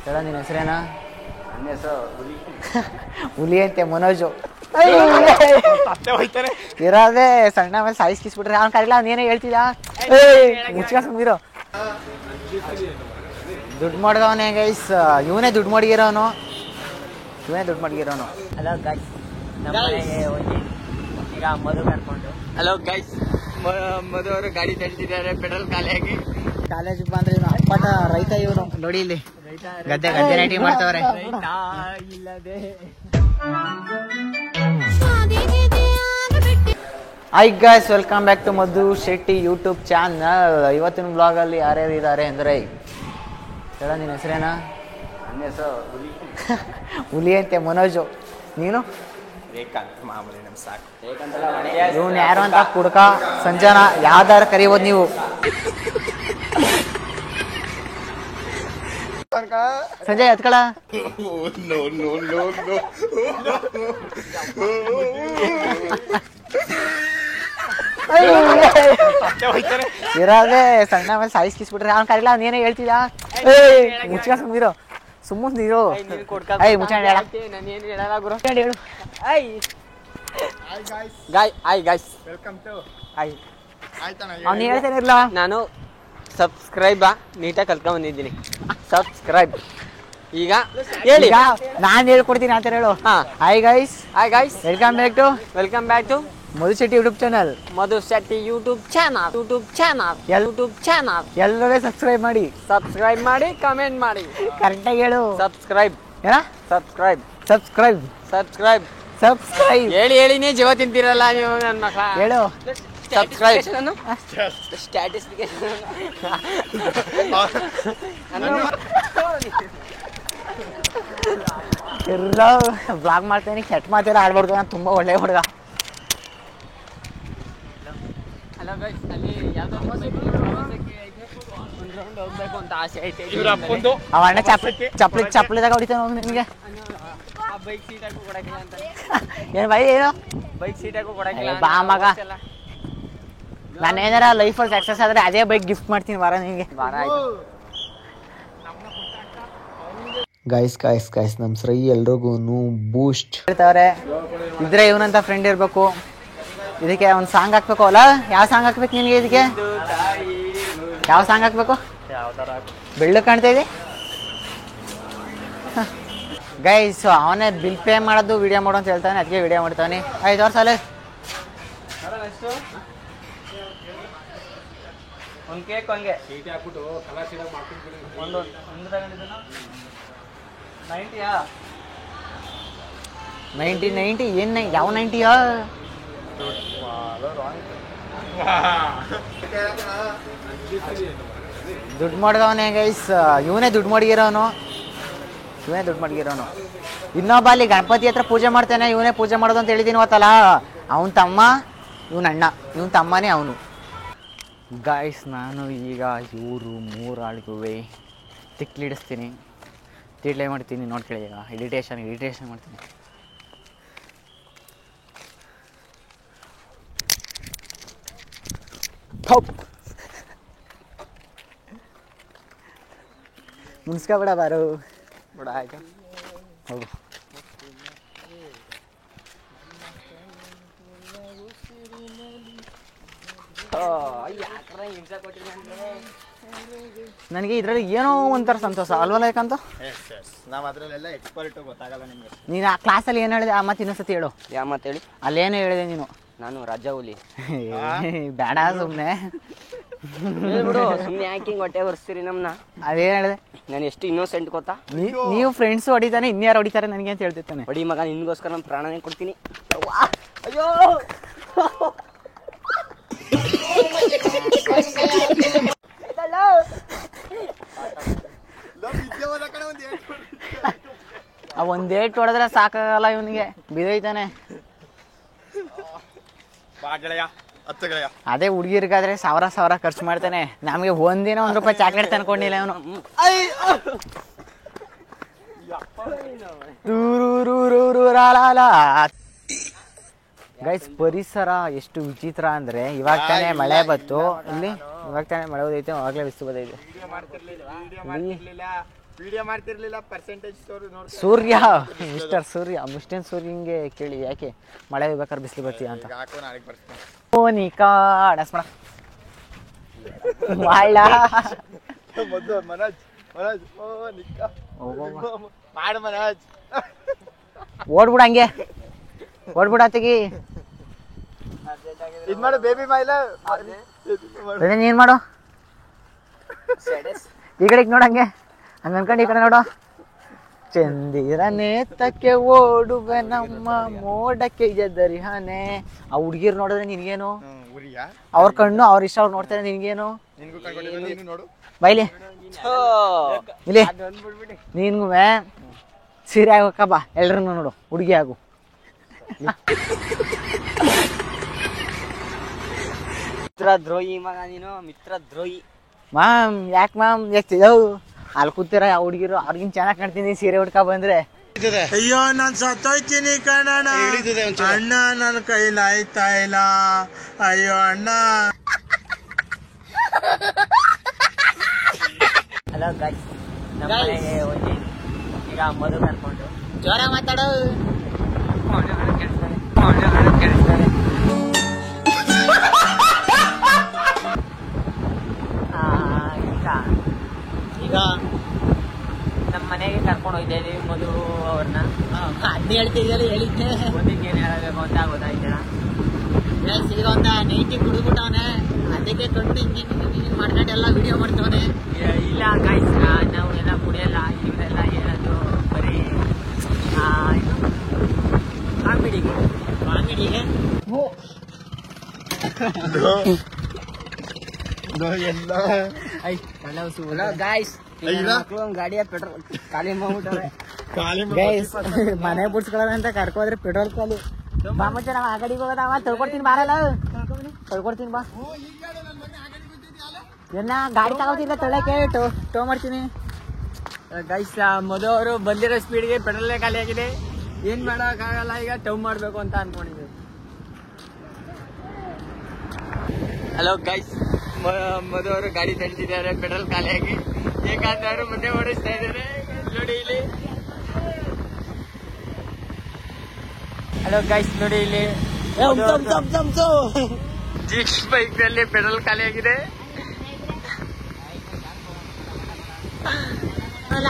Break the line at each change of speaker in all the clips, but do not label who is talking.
ಹೇಳ ನಿನ್ನ ಹೆಸರೇನಾ?
ನನ್ನ ಹೆಸರು ಹುಲಿ.
ಹುಲಿ ಅಂತೆ ಮನೋಜು ಇರೋದೇ ಸಣ್ಣ ಮೇಲೆ ಸಾಯಿಸ್ ಕಿಸ್ಬಿಟ್ರೆ ಅವ್ನು ಕರಿಲ್ಲ. ಅವ್ನು ಏನೇ ಹೇಳ್ತಿದ್ದ ಮುಚ್ಕ ಸುಮ್ಮಿರೋ. ದುಡ್ಡು ಮಾಡ್ದವನೇ ಗೈಸ್, ಇವನೇ ದುಡ್ಡು ಮಡಗಿರೋನು.
ಹಲೋ ಗೈಸ್, ನಮ್ಮನೆಗೆ ಹೋಗಿ ಈಗ ಮಧು ಕರ್ಕೊಂಡು. ಹಲೋ ಗೈಸ್, ಮಧು ಅವರು ಗಾಡಿ ತಳ್ತಿದ್ದಾರೆ ಪೆಟ್ರೋಲ್ ಖಾಲಿಯಾಗಿ.
ಕಾಲೇಜಿಗೆ ಬಂದ್ರೆ ಇವನು ಅಪ್ಪಟ ರೈತ. ಇವನು ನೋಡಿ ಇಲ್ಲಿ ಗದ್ದೆ ನಾಟಿ ಮಾಡ್ತವ್ರೆ. Hi guys, welcome back to Madhu Shetty YouTube channel. ಇವತ್ತಿನ ಬ್ಲಾಗಲ್ಲಿ ಯಾರ್ಯಾರು ಇದ್ದಾರೆ ಅಂದರೆ, ಹೇಳ ನಿನ್ನ ಹೆಸರೇನಾ?
ನನ್ನ ಹೆಸರು ಹುಲಿ.
ಹುಲಿ ಅಂತೆ ಮನೋಜು. ನೀನು?
ರೇಖಾಂತ್. ಮಾಮೂಲಿ ನಮ್ಮ ಸಾಕು.
ಇವನು ಯಾರು ಅಂತ ಕುಡ್ಕ ಸಂಜನಾ ಯಾವ್ದಾರು ಕರಿಬೋದು ನೀವು. ಸಂಜಯ್ ಎತ್ಕಳ. ಇರೋದೇ ಸಣ್ಣ ಮೇಲೆ ಸಾಯಿಸ್ ಕಿಸ್ಬಿಟ್ರೆ ಅವ್ನು ಕರಿಲ್ಲ. ಅವ್ನು ಏನೇ ಹೇಳ್ತಿದ್ದ ಮುಚ್ಕ ಸುಮ್ಮಿರೋ. ಸುಮ್ಮನಿರೋ. ಮುಚ್ಚಾಂಡ್ ಹೇಳ. ಹೇಳು. ಅವ್ನು ಹೇಳ್ತೇನೆ ಇರ್ಲ.
ನಾನು ಸಬ್ಸ್ಕ್ರೈಬ್ ನೀಟಾಗಿ ಕಲ್ತ್ಕೊಂಡ್ ಬಂದಿದ್ದೀನಿ. ಸಬ್ಸ್ಕ್ರೈಬ್ ಈಗ ಹೇಳಿ.
ನಾನು ಹೇಳ್ಕೊಡ್ತೀನಿ ಅಂತ ಹೇಳು. Hi guys, welcome back to Madhu Shetty YouTube channel.
Madhu Shetty YouTube channel
ಎಲ್ಲರೂ ಸಬ್ಸ್ಕ್ರೈಬ್ ಮಾಡಿ
ಕಮೆಂಟ್ ಮಾಡಿ.
ಕರೆಕ್ಟಾಗಿ ಹೇಳು.
ಸಬ್ಸ್ಕ್ರೈಬ್ ಹೇಳಿನೇ ಜೀವ ತಿಂತೀರಲ್ಲ ನೀವು ನನ್ನ ಮಕ್ಕಳ.
ಹೇಳು.
ಸಬ್ಸ್ಕ್ರೈಬ್
ಎಲ್ಲ ಬ್ಲಾಗ್ ಮಾಡ್ತೇನೆ. ಕೆಟ್ಟ ಮಾತೆಲ್ಲ ಆಡ್ಬಾರ್ದು. ನಾನು ತುಂಬ ಒಳ್ಳೆ ಹುಡುಗ.
ಹಲೋ ಗೈಸ್, ಅಲ್ಲಿ ಯಾವ್ದಾದ್ರು ಒಂದು ರೌಂಡ್ ಹೋಗ್ಬೇಕು ಅಂತ ಆಸೆ ಐತೆ.
ಅವ ಅಣ್ಣ ಚಪ್ಪಲಿದಾಗ ಹೊಡಿತಾನೆ ಹೋಗಿ ನಿಮಗೆ.
ಬೈಕ್ ಸೀಟಾಗೂ ಕೊಡಕ್ಕಿಲ್ಲ ಅಂತ.
ಏನು ಬೈ ಏನು
ಬೈಕ್ ಸೀಟಾಗೂ ಕೊಡಕ್ಕಿಲ್ಲ.
ಬಾ ಮಗ, ನಾನು ಏನಾರ ಲೈಫಲ್ಲಿ ಸಕ್ಸಸ್ ಆದರೆ ಅದೇ ಬೈಕ್ ಗಿಫ್ಟ್ ಮಾಡ್ತೀನಿ ವಾರ ನಿಮಗೆ. ಗೈಸ್ ನಮ್ಮ ಸ್ರೈ ಎಲ್ರಿಗೂ ಬೂಸ್ಟ್ ಹೇಳ್ತಾವ್ರೆ. ಇದ್ರೆ ಇವನಂತ ಫ್ರೆಂಡ್ ಇರಬೇಕು. ಇದಕ್ಕೆ ಒಂದು ಸಾಂಗ್ ಹಾಕ್ಬೇಕು ಅಲ್ಲ? ಯಾವ ಸಾಂಗ್ ಹಾಕ್ಬೇಕು ನಿನಗೆ? ಇದಕ್ಕೆ ಯಾವ ಸಾಂಗ್ ಹಾಕ್ಬೇಕು? ಬೆಳ್ಳು ಕಾಣ್ತಾ ಇದೆ ಗೈಸ್. ಅವನೇ ಬಿಲ್ ಪೇ ಮಾಡೋದು ವಿಡಿಯೋ ಮಾಡೋ ಅಂತ ಹೇಳ್ತಾನೆ. ಅದಕ್ಕೆ ವಿಡಿಯೋ ಮಾಡ್ತಾನೆ. 5 ವರ್ಷ ಅಲ್ಲೇ
ಒಂದು ಕೇಕ್ ಹಂಗೆ ಒಂದು
90 ಏನು ಯಾವ 90ಯಾ? ದುಡ್ಡು ಮಾಡ್ದವನೇ ಗೈಸ್, ಇವನೇ ದುಡ್ಡು ಮಡಗಿರೋನು. ಇನ್ನೊಬ್ಬ ಅಲ್ಲಿ ಗಣಪತಿ ಹತ್ರ ಪೂಜೆ ಮಾಡ್ತಾನೆ. ಇವನೇ ಪೂಜೆ ಮಾಡೋದು ಅಂತ ಹೇಳಿದೀನಿ ಗೊತ್ತಲ್ಲ. ಅವನ ತಮ್ಮ ಇವನ ಅಣ್ಣ, ಇವನ ತಮ್ಮನೇ ಅವನು. ಗಾಯ್ಸ್, ನಾನು ಈಗ ಇವರು 3 ಆಳಿಗೂ ತಿಕ್ಲಿಡಿಸ್ತೀನಿ. ತಿಡ್ಲೆ ಮಾಡ್ತೀನಿ. ನೋಡ್ಕೊಳ್ಳಿ, ಈಗ ಎಡಿಟೇಷನ್ ಮಾಡ್ತೀನಿ. ಮುನ್ಸ್ಕೊಬೇಡ ಬಾರು
ಬಿಡ. ಆಯ್ತು,
ಹೋಗು. ನನಗೆ ಇದರಲ್ಲಿ ಏನೋ ಒಂಥರ ಸಂತೋಷ ಅಲ್ವಲ್ಲ? ಯಾಕಂತ
ನಾವು ಅದರಲ್ಲೆಲ್ಲ ಎಕ್ಸ್ಪರ್ಟ್, ಗೊತ್ತಾಗಲ್ಲ ನಿಮ್ಗೆ.
ನೀನು ಆ ಕ್ಲಾಸಲ್ಲಿ ಏನು ಹೇಳಿದೆ? ಆ ಮತ್ತೆ ಇನ್ನೊಂದ್ಸತಿ ಹೇಳು.
ಯಾವ ಮಾತು ಹೇಳಿ?
ಅಲ್ಲೇನು ಹೇಳಿದೆ ನೀನು?
ನಾನು ರಾಜ ಹುಲಿ.
ಬೇಡ ಸುಮ್ಮನೆ
ಬಿಡು, ಸುಮ್ಮನೆ ಯಾಕೆ ಹೊಟ್ಟೆ ಬರ್ಸ್ತೀರಿ ನಮ್ಮನ್ನ?
ಅದೇನು ಹೇಳಿದೆ?
ನಾನು ಎಷ್ಟು ಇನ್ನೋಸೆಂಟ್ ಗೊತ್ತಾ?
ನೀವು ಫ್ರೆಂಡ್ಸ್ ಹೊಡಿತಾನೆ, ಇನ್ಯಾರು ಹೊಡಿತಾರೆ ನನಗೆ ಅಂತ ಹೇಳ್ತಿರ್ತಾನೆ.
ಹೊಡಿ ಮಗ, ನಿನ್ಗೋಸ್ಕರ ನಾನು ಪ್ರಾಣನೇ ಕೊಡ್ತೀನಿ. ಅಯ್ಯೋ
ಒಂದೇಟ್ ಹೊಡೆದ್ರೆ ಸಾಕಾಗಲ್ಲ ಇವನಿಗೆ, ಬಿದ್ದೈತಾನೆ. ಅದೇ ಹುಡುಗಿರ್ಗಾದ್ರೆ 1000 ಖರ್ಚು ಮಾಡ್ತಾನೆ. ನಮಗೆ ಒಂದಿನ ₹1 ಚಾಕ್ಲೇಟ್ ತಂದ್ಕೊಂಡಿಲ್ಲ ಇವನು. ಗೈಸ್, ಪರಿಸರ ಎಷ್ಟು ವಿಚಿತ್ರ ಅಂದ್ರೆ, ಇವಾಗ ತಾನೇ ಮಳೆ ಬಂತು ಇಲ್ಲಿ. ಇವಾಗ ತಾನೇ ಮಳೆ ಹೋದೈತೆ, ಅವಾಗಲೇ ಬಿಸಿಲು ಬಂದೈತೆ.
ವಿಡಿಯೋ ಮಾಡ್ತಿರ್ಲಿಲ್ಲ ಪರ್ಸೆಂಟೇಜ್ ನೋಡಿ
ಸೂರ್ಯ ಮಿಸ್ಟರ್ ಸೂರ್ಯ ಮಿಸ್ಟರ್ ಸೂರ್ಯಂಗೆ ಕೇಳಿ ಯಾಕೆ ಮಳೆ ಬೇಕಾದ್ರೆ ಬಿಸಿಲು ಬರ್ತೀಯ ಅಂತ.
ಹಾಕೋ ನಾಳೆಗೆ ಬರ್ತೀನಿ.
ಮೋನಿಕಾ ಡಾನ್ಸ್ ಮಾಡ ಮಾಡ
ಮೊದ್ಲು ಮನೋಜ್ ಓ ನಿಕ್ಕ ಮಾಡು ಮನೋಜ್.
ಓಡ್ಬಿಡ ಹಂಗೆ ಓಡ್ಬಿಡ ತೆಗಿ.
ಇದ್ ಮಾಡು ಬೇಬಿ ಮೈಲ
ಏನ್ ಮಾಡು ಈ ಕಡೆಗೆ ನೋಡಂಗೆ ಹಂಗ ಅನ್ಕೊಂಡು ಈ ಕಡೆ ನೋಡು. ಚಂದಿರನೇತಕ್ಕೆ ಓಡುವ ನಮ್ಮ ಮೋಡಕ್ಕೆ ಎದರಿಹಾನೆ. ಆ ಹುಡ್ಗಿರ್ ನೋಡಿದ್ರೆ ನಿನ್ಗೇನು,
ಉರಿಯಾ
ಅವ್ರ ಕಣ್ಣು ಅವ್ರ ಇಷ್ಟ ಅವ್ರು ನೋಡ್ತಾರೆ ನಿನ್ಗೇನು.
ನಿನ್ಗೂ ಕರ್ಕೊಂಡಿದ್ದೀನಿ ನೀನು ನೋಡು.
ಬೈಲಿ ಇಲ್ಲಿ ನಿನ್ಗೂ ಸೀರೆ ಆಗೋಕ ಬಾ ಎಲ್ರೂ ನೋಡು ಹುಡುಗಿ ಆಗು.
ಮಿತ್ರ ದ್ರೋಹಿ ಮಗ ನೀನು, ಮಿತ್ರ ದ್ರೋಹಿ.
ಮ್ಯಾಮ್ ಯಾಕೆ ಮ್ಯಾಮ್ ಯಾಕೆ ಅಲ್ಲಿ ಕೂತೀರ ಆ ಹುಡುಗಿರು ಅವ್ರಿಗಿನ್ ಚೆನ್ನಾಗಿ ಕಾಣ್ತೀನಿ ಸೀರೆ ಉಡ್ಕ ಬಂದ್ರೆ.
ಅಯ್ಯೋ ನಾನ್ ಸತ್ತೋಯ್ತೀನಿ ಕಣಣ್ಣ, ಅಣ್ಣ ನನ್ನ ಕೈಲಾಯ್ತಾ ಇಲ್ಲ, ಅಯ್ಯೋ ಅಣ್ಣ.
ಹಲೋ ಗೈಸ್, ನಮ್ಮ ಮನೆಗೆ ಹೋಗಿ ಈಗ ಮಧು ಕರ್ಕೊಂಡು
ಜೋರ ಮಾತಾಡೋ.
ಕೇಳಿಸ್ತಾರೆ. ಈಗ ನಮ್ಮ ಮನೆಗೆ ಕರ್ಕೊಂಡು ಹೋಗಿದ್ದೇವೆ ಮಧು ಅವ್ರನ್ನ.
ಅದ್ನೇ ಹೇಳ್ತಿದ್ಯಲ್ಲ ಹೇಳಿದ್ದೆ.
ಮದುಗೆ ಏನ್ ಹೇಳಬೇಕು ಅಂತ ಗೊತ್ತಾಯ್ತಿಲ್ಲ.
ಈಗ ಒಂದ ನೈಟಿ ಕುಡಿದ್ಬಿಟ್ಟವನೆ, ಅದಕ್ಕೆ ಕಣ್ಣು ಹಿಂಗೆ ಮಾಡ್ಕೊಂಡು ಎಲ್ಲ ವಿಡಿಯೋ ಮಾಡ್ತವನೆ.
ಇಲ್ಲ ಗೈಸ್, ನಾವು ಎಲ್ಲ ಕುಡಿಯಲ್ಲ, ಇವರೆಲ್ಲ ಹೇಳೋದು ಬರೀ ಕಾಮಿಡಿಗೆ.
ಗಾಯ್ಸ್
ಗಾಡಿಯ ಪೆಟ್ರೋಲ್ ಖಾಲಿ ಮಾಡ್ಬಿಟ್ಟವ್ರೆ.
ಗೈಸ್ ಮನೆ ಬಿಡ್ಸ್ಕೊಳ್ಳೋಣ ಅಂತ ಕರ್ಕೋದ್ರೆ ಪೆಟ್ರೋಲ್ ಖಾಲಿ. ಬಾ ಮುಂಚೆ ನಾವು ಆ ಗಾಡಿಗೆ ಹೋಗೋದವ ತೊಳ್ಕೊಡ್ತೀನಿ ಬಾರಲ್ಲ, ತೊಳ್ಕೊಡ್ತೀನಿ ಬಾ. ಏನ ಗಾಡಿ ತಗೋತಿಲ್ಲ ತೊಳಕ್ಕೆ ಟೋ ಮಾಡ್ತೀನಿ.
ಗೈಸ್, ಮಧು ಅವರು ಬಂದಿರೋ ಸ್ಪೀಡ್ಗೆ ಪೆಟ್ರೋಲ್ ಖಾಲಿ ಆಗಿದೆ. ಏನ್ ಮಾಡೋಕ್ಕಾಗಲ್ಲ, ಈಗ ಟವ್ ಮಾಡ್ಬೇಕು ಅಂತ ಅನ್ಕೊಂಡಿದ್ದೀವಿ. ಹಲೋ ಗೈಸ್, ಮಧು ಅವರು ಗಾಡಿ ತಳ್ತಿದ್ದಾರೆ ಪೆಟ್ರೋಲ್ ಖಾಲಿಯಾಗಿ. ಏಕಾಂತ ಅವರು ಮುಂದೆ ಓಡಿಸ್ತಾ ಇದ್ದಾರೆ ನೋಡಿ ಇಲ್ಲಿ. ಹಲೋ ಗೈಸ್, ನೋಡಿ ಇಲ್ಲಿ ಜಿಕ್ಸ್ ಬೈಕ್ ನಲ್ಲಿ ಪೆಟ್ರೋಲ್ ಖಾಲಿಯಾಗಿದೆ.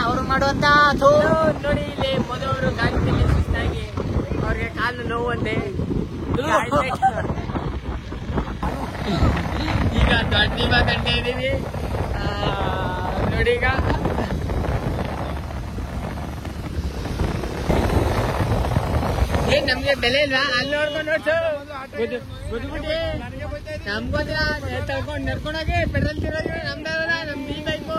ಅವ್ರು ಮಾಡುವಂತ
ನೋಡಿ ಇಲ್ಲಿ ಮಧು ಅವರು ಗಾಡಿಯಲ್ಲಿ ಸುಸ್ತಾಗಿ ಅವ್ರಿಗೆ ಕಾಲು ನೋವಂತೆ. ಈಗ ದೊಡ್ಡ ಕಂಡೆ ಇದೀವಿ ನೋಡಿ. ಈಗ ಏನ್ ನಮ್ಗೆ ಬೆಲೆ ಇಲ್ವಾ? ಅಲ್ಲಿ ನೋಡ್ಕೊಂಡು ಗೊತ್ಬಿಟ್ಟಿ ನಮ್ಗೋದ್ರ ತಗೊಂಡು ನಡ್ಕೊಂಡೋಗಿ ಪೆಟ್ರೋಲ್ ತಿರೋಗಿ ನಮ್ದಲ್ಲ, ನಮ್ ಈ ಬೈಕು.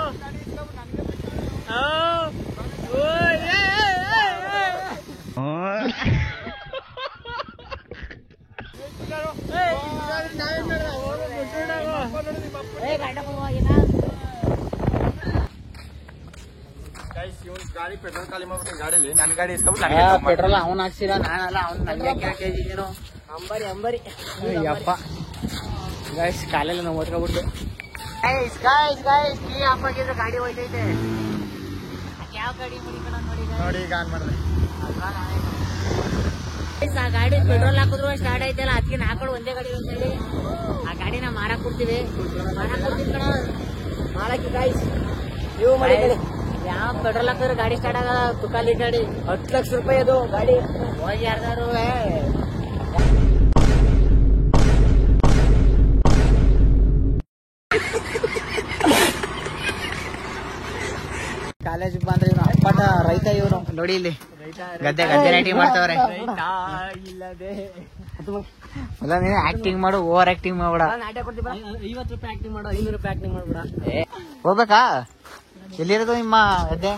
ಗಾಡಿ ಪೆಟ್ರೋಲ್ ಖಾಲಿ ಮಾಡ್ಬಿಟ್ಟು ಗಾಡಿಲಿ ನನ್ನ ಗಾಡಿ ಇಸ್ಕೊಂಡ್ಬಿಟ್ಟು
ಪೆಟ್ರೋಲ್ ಅವ್ನು ಹಾಕ್ಸಿಲ್ಲ, ನಾನಲ್ಲ ಅವ್ನು ನನಗೆ ಕೇಳ್ತಿದ್ದೀನು.
ಅಂಬರಿ
ಯಪ್ಪ ಗೈಸ್ ಕಾಲೆಲ್ಲ ನಾವು ಓದ್ಕೊಬಿಟ್ಟು. ಗೈಸ್ ಗೈಸ್ ಗೈಸ್ ಕೀ ಹಾಕಿದ್ರೆ ಗಾಡಿ ಹೋಯ್ತೈತೆ. ಯಾವ ಗಾಡಿ ಮುಡಿಕೋಣ ನೋಡಿ
ನೋಡಿ ಈಗ ಆನ್ ಮಾಡಿದೆ.
ಆ ಗಾಡಿ ಪೆಟ್ರೋಲ್ ಹಾಕಿದ್ರು ಸ್ಟಾರ್ಟ್ ಆಯ್ತಲ್ಲ, ಅದಕ್ಕೆ ಹಾಕೊಂಡು ಒಂದೇ ಗಾಡಿ ಅಂತ ಹೇಳಿ ಆ ಗಾಡಿನ ಮಾರಕ್ ಕೊಡ್ತೀವಿ. ಕಣ ಮಾರಕ್ಕೆ ಗೈಸ್ ನೀವು ಮಾಡಿ. ಯಾವ ಪೆಟ್ರೋಲ್ ಹಾಕಿದ್ರೆ ಗಾಡಿ ಸ್ಟಾರ್ಟ್ ಆಗಲ್ಲ, ತುಕಾಲಿ ಗಾಡಿ 10 ಲಕ್ಷ ರೂಪಾಯಿ ಅದು ಗಾಡಿ. ಹೋಗಿ ಯಾರ್ದಾರು ಕಾಲೇಜ್ ಬಂದ್ರೆ ಇವನು ಅಪ್ಪಟ ರೈತ. ಇವನು ನೋಡಿ ಇಲ್ಲಿ ಗದ್ದೆ ನೈಟಿ ಮಾಡ್ತವ್ರೆ.
ಇಲ್ಲದೆ
ಅಲ್ಲ ನೀನು ಆಕ್ಟಿಂಗ್ ಮಾಡು, ಓವರ್ ಆಕ್ಟಿಂಗ್ ಮಾಡ್ಬೇಡ.
50 ರೂಪಾಯಿ ಆಕ್ಟಿಂಗ್ ಮಾಡು, 500 ರೂಪಾಯಿ ಆಕ್ಟಿಂಗ್ ಮಾಡ್ಬೇಡ.
ಹೋಗ್ಬೇಕಾ? ಎಲ್ಲಿರೋದು ನಿಮ್ಮ ಗದ್ದೆ?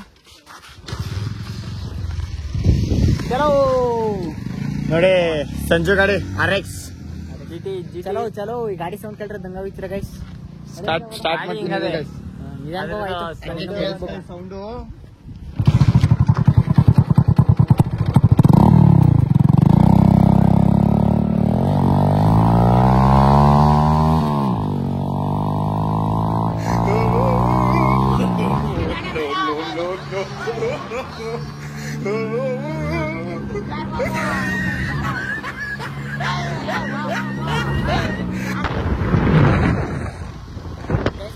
ಚಲೋ
ನೋಡಿ ಸಂಜು ಗಾಡಿ RX
ಚಲೋ ಚಲೋ. ಈ ಗಾಡಿ ಸೌಂಡ್ ಕೇಳ್ರೆ ದಂಗ ಹೋಯ್ತಿರ ಗೈಸ್.
ಸ್ಟಾರ್ಟ್ ಮಾಡ್ತೀನಿ ಗೈಸ್.
ಸೌಂಡು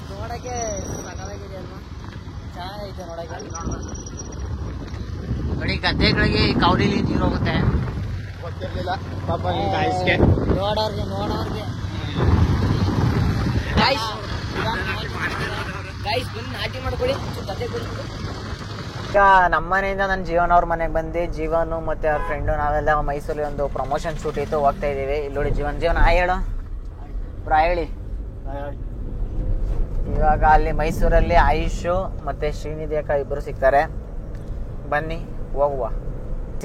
ನೋಡಕ್ಕೆ ಸಕಲಾಗಿದೆ ಅಲ್ವಾ, ಚೆನ್ನಾಗೈತೆ ನೋಡಕ್ಕೆ. ನೋಡಿ ಗದ್ದೆಗಳಿಗೆ ಕೌಡಿಲಿ ನೀರು ಹೋಗುತ್ತೆ.
ಗೊತ್ತಿರ್ಲಿಲ್ಲ ಪಾಪ ನಿಮ್ ಗಾಯ್ಸ್ಗೆ.
ನೋಡೋರ್ಗೆ
ಬಂದು ನಾಟಿ ಮಾಡ್ಕೊಳ್ಳಿ ಗದ್ದೆ ಕೊಡಿ.
ಈಗ ನಮ್ಮ ಮನೆಯಿಂದ ನನ್ನ ಜೀವನ್ ಅವ್ರ ಮನೆಗೆ ಬಂದು ಜೀವನು ಮತ್ತು ಅವ್ರ ಫ್ರೆಂಡು ನಾವೆಲ್ಲ ಮೈಸೂರಲ್ಲಿ ಒಂದು ಪ್ರಮೋಷನ್ ಶೂಟ್ ಇತ್ತು, ಹೋಗ್ತಾ ಇದ್ದೀವಿ. ಇಲ್ಲಿ ನೋಡಿ ಜೀವನ್ ಹಾಯ್ ಹೇಳು ಬ್ರಾ, ಹೇಳಿ. ಇವಾಗ ಅಲ್ಲಿ ಮೈಸೂರಲ್ಲಿ ಆಯುಷು ಮತ್ತು ಶ್ರೀನಿಧಿ ಅಕ್ಕ ಇಬ್ಬರು ಸಿಗ್ತಾರೆ, ಬನ್ನಿ ಹೋಗುವ.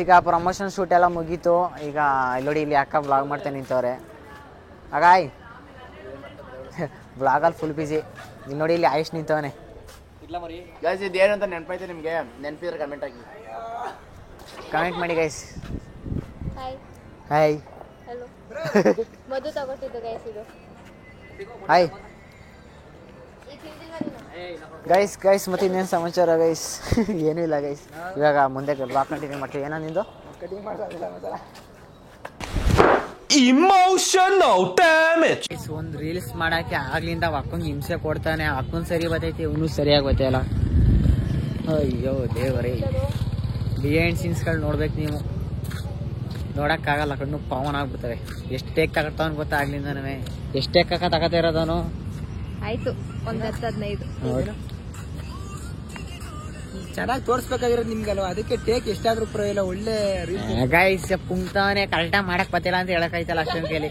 ಈಗ ಪ್ರಮೋಷನ್ ಶೂಟ್ ಎಲ್ಲ ಮುಗೀತು. ಈಗ ಇಲ್ಲಿ ನೋಡಿ ಇಲ್ಲಿ ಅಕ್ಕ ಬ್ಲಾಗ್ ಮಾಡ್ತಾ ನಿಂತವ್ರೆ. ಹಾಗಾಯ್ ಬ್ಲಾಗಲ್ಲಿ ಫುಲ್ ಬಿಸಿ. ಇಲ್ಲಿ ನೋಡಿ ಇಲ್ಲಿ ಆಯುಷ್ ನಿಂತವನೆ.
ಗೈಸ್ ಇದೇನು ಅಂತ ನೆನಪೈತೆ ನಿಮಗೆ? ನೆನಪಿದ್ರೆ ಕಮೆಂಟ್ ಹಾಕಿ,
ಕಮೆಂಟ್ ಮಾಡಿ ಗೈಸ್.
ಹಾಯ್
ಹಾಯ್
ಹಲೋ ಮಧು ತಗೊಟ್ಟಿದ್ದು ಗೈಸ್ ಇದು
ಹಾಯ್
ಈಗ ತಿಂದಿಲ್ವಾ ನೀನು?
ಗೈಸ್ ಮತ್ತೆ ಇನ್ನೇನು ಸಮಾಚಾರ ಗೈಸ್? ಏನೂ ಇಲ್ಲ ಗೈಸ್. ಇವಾಗ ಮುಂದೆ ಬ್ಲಾಗ್ ಕಂಟಿನ್ಯೂ ಮಾಡ್ತೀವಿ. ಏನೋ ನಿಂದು
Emotional damage.
ಒಂದು ರೀಲ್ಸ್ ಮಾಡೋಕ್ಕೆ ಆಗ್ಲಿಂದ ಅಕ್ಕಂಗೆ ಹಿಂಸೆ ಕೊಡ್ತಾನೆ. ಅಕ್ಕನ ಸರಿ ಬರ್ತೈತಿ, ಇವನು ಸರಿಯಾಗಿ ಬರ್ತೈಲ್ಲ. ಅಯ್ಯೋ ದೇವರೇ, ಬಿಹೈಂಡ್ ಸೀನ್ಸ್ಗಳು ನೋಡ್ಬೇಕು ನೀವು. ನೋಡೋಕ್ಕಾಗಲ್ಲ, ಕಣ್ಣು ಪವನ್ ಆಗ್ಬಿಡ್ತವೆ. ಎಷ್ಟು ಟೇಕ್ ತಗೊಳ್ತಾವನು ಗೊತ್ತಾ ಆಗ್ಲಿಂದನವೇ. ಎಷ್ಟು ಟೇಕ್ ತಗೋತಾ ಇರೋದವನು.
ಆಯ್ತು ಒಂದು 10-15
ಚೆನ್ನಾಗಿ ತೋರಿಸ್ಬೇಕಾಗಿರೋದು ನಿಮ್ಗಲ್ವ, ಅದಕ್ಕೆ ಟೇಕ್ ಎಷ್ಟಾದ್ರೂ ಪರವಾಗಿಲ್ಲ. ಒಳ್ಳೆ
ಗೈಸ್ ಪುಂಕ್ತಾವನೆ ಕರೆಕ್ಟಾಗಿ ಮಾಡಕ್ ಬತ್ತಿಲ್ಲ ಅಂತ ಹೇಳಕ್ಕಾಯ್ತಲ್ಲ ಅಷ್ಟೊಂದು ಕೇಳಿ.